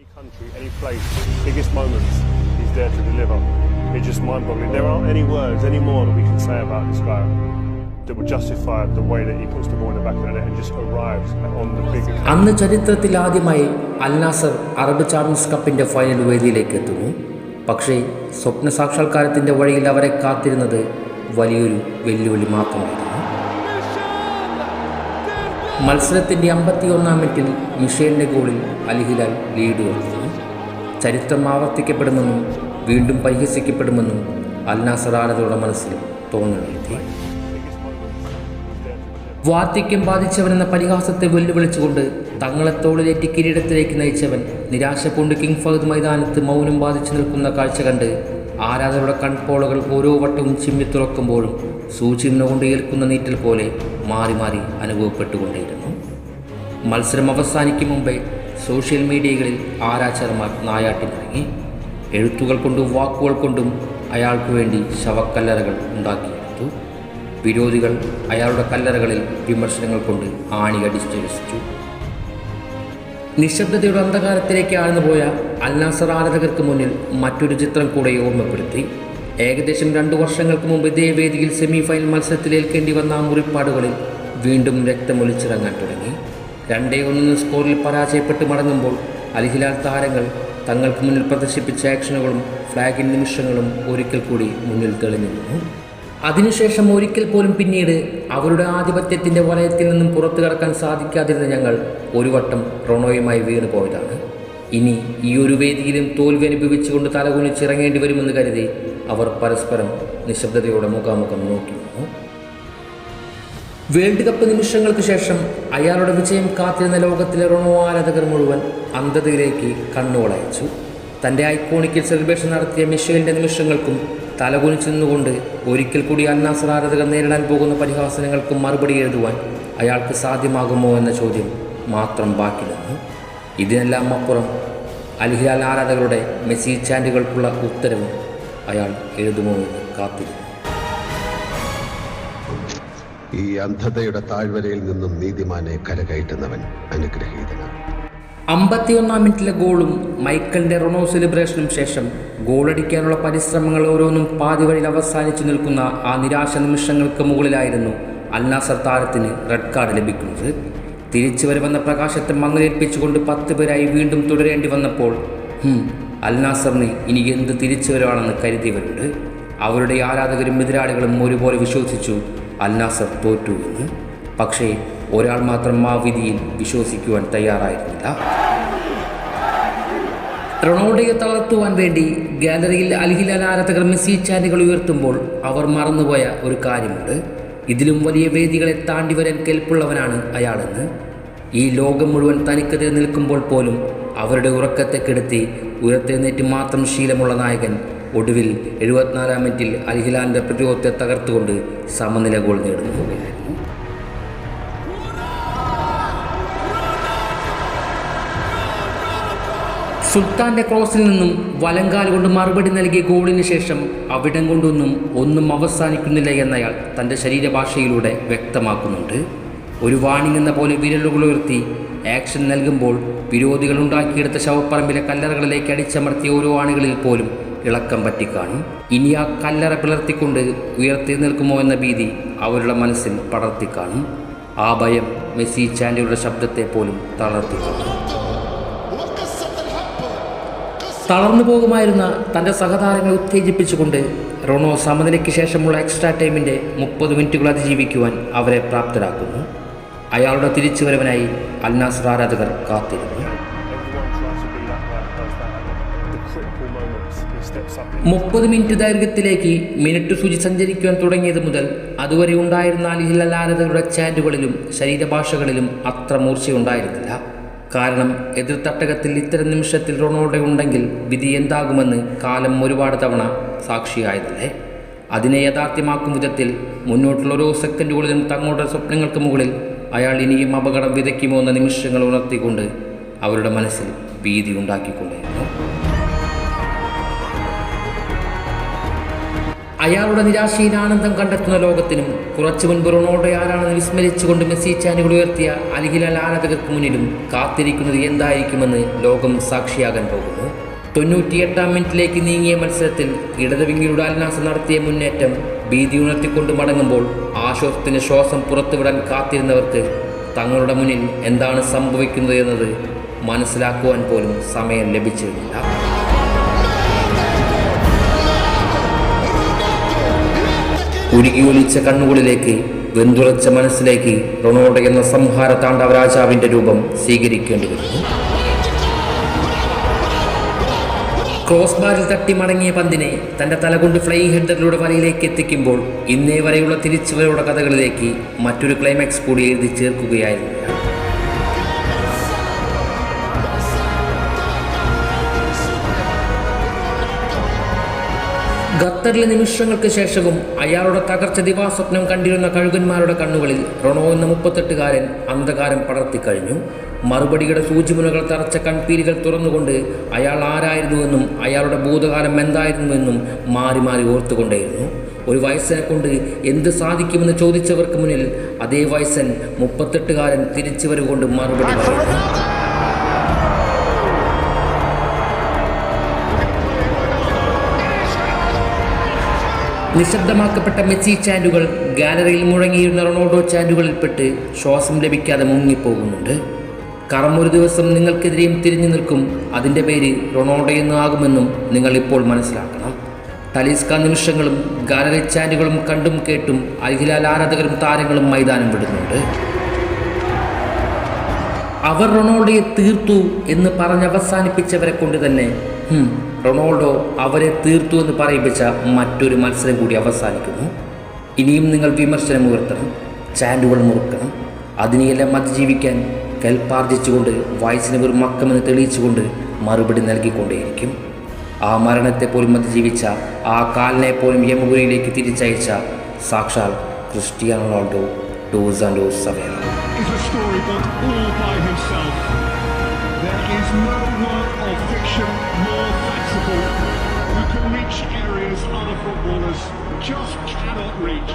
Any country, any place, biggest moments, he's there to deliver. It's just mind-boggling. There aren't any words, any more that we can say about this guy that would justify the way that he puts the ball in the back of the net and just arrives on the big occasion. അന്ന് ചരിത്രത്തിൽ ആദ്യമായി അൽ Nasar Arab champions കപ്പിന്റെ final വേദിയിലേക്ക് എത്തുന്നു. പക്ഷേ സ്വപ്ന സാക്ഷാത്കാരത്തിന്റെ വഴിയിൽ അവരെ കാത്തിരുന്നത് വലിയൊരു വെല്ലുവിളി മാത്രമായിരുന്നു. മത്സരത്തിൻ്റെ 51-ാം മിനിറ്റിൽ മിഷേലിൻ്റെ ഗോളിൽ അൽ ഹിലാൽ ലീഡ് ഉയർത്തുന്നു. ചരിത്രം ആവർത്തിക്കപ്പെടുമെന്നും വീണ്ടും പരിഹസിക്കപ്പെടുമെന്നും അൽ നാസർ ആരാധകരുടെ മനസ്സിൽ തോന്നലെത്തി. വാർദ്ധക്യം ബാധിച്ചവനെന്ന പരിഹാസത്തെ വെല്ലുവിളിച്ചുകൊണ്ട് തങ്ങളെ തോളിലേറ്റി കിരീടത്തിലേക്ക് നയിച്ചവൻ നിരാശ കൊണ്ട് കിങ് ഫഹദ് മൈതാനത്ത് മൗനം ബാധിച്ചു നിൽക്കുന്ന കാഴ്ച കണ്ട് ആരാധകരുടെ കൺപോളകൾ ഓരോ വട്ടവും ചിമ്മി തുറക്കുമ്പോഴും സൂചിമ്ന കൊണ്ട് ഏൽക്കുന്ന നീറ്റൽ പോലെ മാറി മാറി അനുഭവപ്പെട്ടുകൊണ്ടേയിരുന്നു. മത്സരം അവസാനിക്കും മുമ്പേ സോഷ്യൽ മീഡിയകളിൽ ആരാധകന്മാർ നായാട്ടി തുടങ്ങി. എഴുത്തുകൾ കൊണ്ടും വാക്കുകൾ കൊണ്ടും അയാൾക്ക് വേണ്ടി ശവക്കല്ലറകൾ ഉണ്ടാക്കിയെടുത്തു. വിരോധികൾ അയാളുടെ കല്ലറകളിൽ വിമർശനങ്ങൾ കൊണ്ട് ആണിയടിച്ചു. നിശബ്ദതയുടെ അന്ധകാരത്തിലേക്ക് ആഴ്ന്നുപോയ അൽ നാസർ ആരാധകർക്ക് മുന്നിൽ മറ്റൊരു ചിത്രം കൂടെ ഓർമ്മപ്പെടുത്തി. ഏകദേശം 2 വർഷങ്ങൾക്ക് മുമ്പ് ഇതേ വേദിയിൽ സെമി ഫൈനൽ മത്സരത്തിലേൽക്കേണ്ടി വന്ന ആ മുറിപ്പാടുകളിൽ വീണ്ടും രക്തമൊലിച്ചിറങ്ങാൻ തുടങ്ങി. 2-1 സ്കോറിൽ പരാജയപ്പെട്ട് മടങ്ങുമ്പോൾ അൽ ഹിലാൽ താരങ്ങൾ തങ്ങൾക്ക് മുന്നിൽ പ്രദർശിപ്പിച്ച ആക്ഷനുകളും ഫ്ലാഗിൻ നിമിഷങ്ങളും ഒരിക്കൽ കൂടി മുന്നിൽ തെളിഞ്ഞു നിന്നു. അതിനുശേഷം ഒരിക്കൽ പോലും പിന്നീട് അവരുടെ ആധിപത്യത്തിൻ്റെ വലയത്തിൽ നിന്നും പുറത്തു കടക്കാൻ സാധിക്കാതിരുന്ന ഞങ്ങൾ ഒരു വട്ടം റൊണോയുമായി വീണു പോയതാണ്. ഇനി ഈ ഒരു വേദിയിലും തോൽവി അനുഭവിച്ചുകൊണ്ട് തലകുനിച്ചിറങ്ങേണ്ടി വരുമെന്ന് കരുതി അവർ പരസ്പരം നിശബ്ദതയോടെ മുഖാമുഖം നോക്കി നിന്നു. വേൾഡ് കപ്പ് നിമിഷങ്ങൾക്ക് ശേഷം അയാളുടെ വിജയം കാത്തിരുന്ന ലോകത്തിലെ റൊണോ ആരാധകർ മുഴുവൻ അന്ധതയിലേക്ക് കണ്ണുകളയച്ചു. തൻ്റെ ഐക്കോണിക്കിൽ സെലിബ്രേഷൻ നടത്തിയ മിഷേലിൻ്റെ നിമിഷങ്ങൾക്കും തലകുനിച്ചു നിന്നുകൊണ്ട് ഒരിക്കൽ കൂടി അൽ നാസർ ആരാധകർ നേരിടാൻ പോകുന്ന പരിഹാസനങ്ങൾക്കും മറുപടി എഴുതുവാൻ അയാൾക്ക് സാധ്യമാകുമോ എന്ന ചോദ്യം മാത്രം ബാക്കി നിന്നു. ഇതിനെല്ലാം അപ്പുറം അൽ ഹിലാൽ ആരാധകരുടെ മെസ്സി ചാൻഡുകൾക്കുള്ള ഉത്തരവും അയാൾ എഴുതുമോ എന്ന് കാത്തിരുന്നു. ഈ അന്ധതയുടെ താഴ്വരയിൽ നിന്നും നീതിമാനെ കരകയറ്റുന്നവൻ അനുഗ്രഹീതനാണ്. 51-ാം മിനിറ്റിലെ ഗോളും മൈക്കലിൻ്റെ റൊണോ സെലിബ്രേഷനും ശേഷം ഗോളടിക്കാനുള്ള പരിശ്രമങ്ങൾ ഓരോന്നും പാതി വഴിയിൽ അവസാനിച്ചു നിൽക്കുന്ന ആ നിരാശ നിമിഷങ്ങൾക്ക് മുകളിലായിരുന്നു അൽ നാസർ താരത്തിന് റെഡ് കാർഡ് ലഭിക്കുന്നത്. തിരിച്ചു വരുമെന്ന പ്രകാശത്തെ മങ്ങലേൽപ്പിച്ചുകൊണ്ട് 10 പേരായി വീണ്ടും തുടരേണ്ടി വന്നപ്പോൾ അൽ നാസറിന് ഇനി എന്ത് തിരിച്ചു വരുവാണെന്ന് കരുതിയവരുണ്ട്. അവരുടെ ആരാധകരും എതിരാളികളും ഒരുപോലെ വിശ്വസിച്ചു അൽ നാസർ തോറ്റു എന്ന്. പക്ഷേ ഒരാൾ മാത്രം ആ വിധിയിൽ വിശ്വസിക്കുവാൻ തയ്യാറായിരുന്നില്ല. റൊണാൾഡോയെ തളർത്തുവാൻ വേണ്ടി ഗാലറിയിൽ അൽ ഹിലാൽ ആരാധകർ മെസ്സി ചാൻഡുകൾ ഉയർത്തുമ്പോൾ അവർ മറന്നുപോയ ഒരു കാര്യമുണ്ട്. ഇതിലും വലിയ വേദികളെ താണ്ടി വരാൻ കെൽപ്പുള്ളവനാണ് അയാളെന്ന്. ഈ ലോകം മുഴുവൻ തനിക്കെതിരെ നിൽക്കുമ്പോൾ പോലും അവരുടെ ഉറക്കത്തെ കെടുത്തി ഉയർത്തെഴുന്നേറ്റ് മാത്രം ശീലമുള്ള നായകൻ ഒടുവിൽ 74-ാം മിനിറ്റിൽ അൽ ഹിലാലിൻ്റെ പ്രതിരോധത്തെ തകർത്തുകൊണ്ട് സമനില ഗോൾ നേടുകയായിരുന്നു. സുൽത്താൻ്റെ ക്രോസിൽ നിന്നും വലങ്കാൽ കൊണ്ട് മറുപടി നൽകിയ ഗോളിന് ശേഷം അവിടം ഒന്നും അവസാനിക്കുന്നില്ല എന്നയാൾ തൻ്റെ ശരീരഭാഷയിലൂടെ വ്യക്തമാക്കുന്നുണ്ട്. ഒരു വാണിംഗ് എന്ന പോലെ വിരലുകൾ ഉയർത്തി ആക്ഷൻ നൽകുമ്പോൾ വിരോധികൾ ഉണ്ടാക്കിയെടുത്ത ശവപ്പറമ്പിലെ കല്ലറകളിലേക്ക് അടിച്ചമർത്തിയ ഓരോ ആണികളിൽ പോലും ഇളക്കം പറ്റിക്കാണും. ഇനി ആ കല്ലറ പിളർത്തിക്കൊണ്ട് ഉയർത്തി നിൽക്കുമോ എന്ന ഭീതി അവരുടെ മനസ്സിൽ പടർത്തിക്കാണും. ആ ഭയം മെസ്സി ചാൻഡയുടെ ശബ്ദത്തെ പോലും തളർത്തിക്കാണും. തളർന്നു പോകുമായിരുന്ന തൻ്റെ സഹതാരങ്ങളെ ഉത്തേജിപ്പിച്ചുകൊണ്ട് റൊണോ സമനിലയ്ക്ക് ശേഷമുള്ള എക്സ്ട്രാ ടൈമിൻ്റെ 30 മിനിറ്റുകൾ അതിജീവിക്കുവാൻ അവരെ പ്രാപ്തരാക്കുന്നു. അയാളുടെ തിരിച്ചുവരവിനായി അൽ നാസർ ആരാധകർ കാത്തിരുന്നു. 30 മിനിറ്റ് ദൈർഘ്യത്തിലേക്ക് മിനിറ്റ് സൂചി സഞ്ചരിക്കുവാൻ തുടങ്ങിയത് മുതൽ അതുവരെ ഉണ്ടായിരുന്ന അൽ ഹിലാൽ ആരാധകരുടെ ചാൻഡുകളിലും ശരീരഭാഷകളിലും അത്ര മൂർച്ചയുണ്ടായിരുന്നില്ല. കാരണം എതിർത്തട്ടകത്തിൽ ഇത്തരം നിമിഷത്തിൽ റൊണാൾഡോ ഉണ്ടെങ്കിൽ വിധി എന്താകുമെന്ന് കാലം ഒരുപാട് തവണ സാക്ഷിയായതല്ലേ. അതിനെ യാഥാർത്ഥ്യമാക്കും വിധത്തിൽ മുന്നോട്ടുള്ള ഓരോ സെക്കൻഡുകളിലും തങ്ങളുടെ സ്വപ്നങ്ങൾക്ക് മുകളിൽ അയാൾ ഇനിയും അപകടം വിതയ്ക്കുമോ എന്ന നിമിഷങ്ങൾ ഉണർത്തിക്കൊണ്ട് അവരുടെ മനസ്സിൽ ഭീതി ഉണ്ടാക്കിക്കൊണ്ടിരുന്നു. അയാളുടെ നിരാശയിൽ ആനന്ദം കണ്ടെത്തുന്ന ലോകത്തിനും കുറച്ചു മുൻപ് റൊണാൾഡോ ആരാണെന്ന് വിസ്മരിച്ചുകൊണ്ട് മെസ്സി ചാനുകൾ ഉയർത്തിയ അൽ ഹിലാൽ ആരാധകർക്ക് മുന്നിലും കാത്തിരിക്കുന്നത് എന്തായിരിക്കുമെന്ന് ലോകം സാക്ഷിയാകാൻ പോകുന്നു. 98-ാം മിനിറ്റിലേക്ക് നീങ്ങിയ മത്സരത്തിൽ ഇടത് വിങ്ങിലൂടെ അൽ നാസർ നടത്തിയ മുന്നേറ്റം ഭീതി ഉണർത്തിക്കൊണ്ട് മടങ്ങുമ്പോൾ ആശ്വാസത്തിന് ശ്വാസം പുറത്തുവിടാൻ കാത്തിരുന്നവർക്ക് തങ്ങളുടെ മുന്നിൽ എന്താണ് സംഭവിക്കുന്നത് എന്നത് മനസ്സിലാക്കുവാൻ പോലും സമയം ലഭിച്ചിരുന്നില്ല. ഉരുകിയൊലിച്ച കണ്ണുകളിലേക്ക്, വെന്തുറച്ച മനസ്സിലേക്ക് റൊണാൾഡോ എന്ന സംഹാര താണ്ഡവ രാജാവിൻ്റെ രൂപം സ്വീകരിക്കേണ്ടി വരുന്നു. ക്രോസ് ബാറിൽ തട്ടി മടങ്ങിയ പന്തിനെ തൻ്റെ തലകൊണ്ട് ഫ്ലൈയിങ് ഹെഡറിലൂടെ വലയിലേക്ക് എത്തിക്കുമ്പോൾ ഇന്നേ വരെയുള്ള തിരിച്ചുവരവുടെ കഥകളിലേക്ക് മറ്റൊരു ക്ലൈമാക്സ് കൂടി എഴുതി ചേർക്കുകയായിരുന്നു. ഖത്തറിലെ നിമിഷങ്ങൾക്ക് ശേഷവും അയാളുടെ തകർച്ച ദിവാസ്വപ്നം കണ്ടിരുന്ന കഴുകന്മാരുടെ കണ്ണുകളിൽ റൊണോ എന്ന 38-കാരൻ അന്ധകാരം പടർത്തിക്കഴിഞ്ഞു. മറുപടിയുടെ സൂചിമുനകൾ തറച്ച കൺപീലികൾ തുറന്നുകൊണ്ട് അയാൾ ആരായിരുന്നുവെന്നും അയാളുടെ ഭൂതകാലം എന്തായിരുന്നുവെന്നും മാറി മാറി ഓർത്തുകൊണ്ടേയിരുന്നു. ഒരു വയസ്സനെ കൊണ്ട് എന്ത് സാധിക്കുമെന്ന് ചോദിച്ചവർക്ക് മുന്നിൽ അതേ വയസ്സൻ 38-കാരൻ തിരിച്ചു വരുകൊണ്ട് മറുപടി പറയുന്നു. നിശബ്ദമാക്കപ്പെട്ട മെസ്സി ചാൻഡുകൾ ഗാലറിയിൽ മുഴങ്ങിയിരുന്ന റൊണാൾഡോ ചാൻഡുകളിൽപ്പെട്ട് ശ്വാസം ലഭിക്കാതെ മുങ്ങിപ്പോകുന്നുണ്ട്. കറമൊരു ദിവസം നിങ്ങൾക്കെതിരെയും തിരിഞ്ഞു നിൽക്കും. അതിൻ്റെ പേര് റൊണാൾഡോ എന്ന് ആകുമെന്നും നിങ്ങൾ ഇപ്പോൾ മനസ്സിലാക്കണം. ടലിസ്ക നിമിഷങ്ങളും ഗാലറി ചാൻഡുകളും കണ്ടും കേട്ടും അൽ ഹിലാൽ ആരാധകരും താരങ്ങളും മൈതാനം വിടുന്നുണ്ട്. അവർ റൊണാൾഡോയെ തീർത്തു എന്ന് പറഞ്ഞവസാനിപ്പിച്ചവരെ കൊണ്ട് തന്നെ റൊണാൾഡോ അവരെ തീർത്തു എന്ന് പറയിപ്പിച്ച മറ്റൊരു മത്സരം കൂടി അവസാനിക്കുന്നു. ഇനിയും നിങ്ങൾ വിമർശനം ഉയർത്തണം, ചാൻഡുകൾ മുറുക്കണം. അതിനെയെല്ലാം അതിജീവിക്കാൻ കൽപ്പാർജിച്ചുകൊണ്ട് വയസ്സിന് വെറും മക്കമെന്ന് തെളിയിച്ചുകൊണ്ട് മറുപടി നൽകിക്കൊണ്ടേയിരിക്കും. ആ മരണത്തെ പോലും അതിജീവിച്ച, ആ കാലിനെ പോലും യമപുരിയിലേക്ക് തിരിച്ചയച്ച സാക്ഷാൽ ക്രിസ്റ്റിയാനോ റൊണാൾഡോ ഡോസ് ആൻഡ് ഡോസ് സവേറ. There is no work of fiction more flexible, who can reach areas other footballers just cannot reach.